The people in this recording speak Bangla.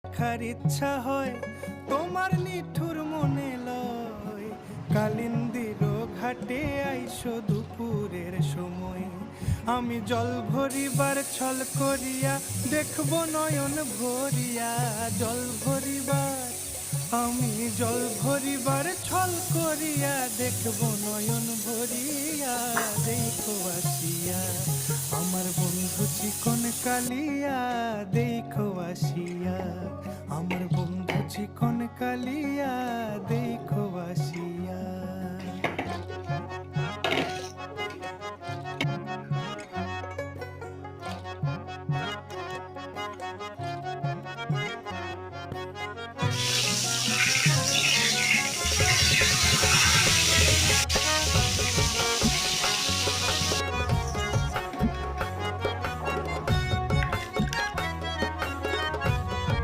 দেখার ইচ্ছা হয় তোমার নিঠুর মনে লয়। কালিন্দির ঘাটে আইসো দুপুরের সময়, আমি জল ভরিবার ছল করিয়া দেখব নয়ন ভরিয়া। জল ভরিবার আমি জল ভরিবার ছল করিয়া দেখব নয়ন ভরিয়া। দেখো আসিয়া আমার বন্ধু চিকন কালিয়া, দেখো আসিয়া আমার বন্ধু চিকন কালিয়া,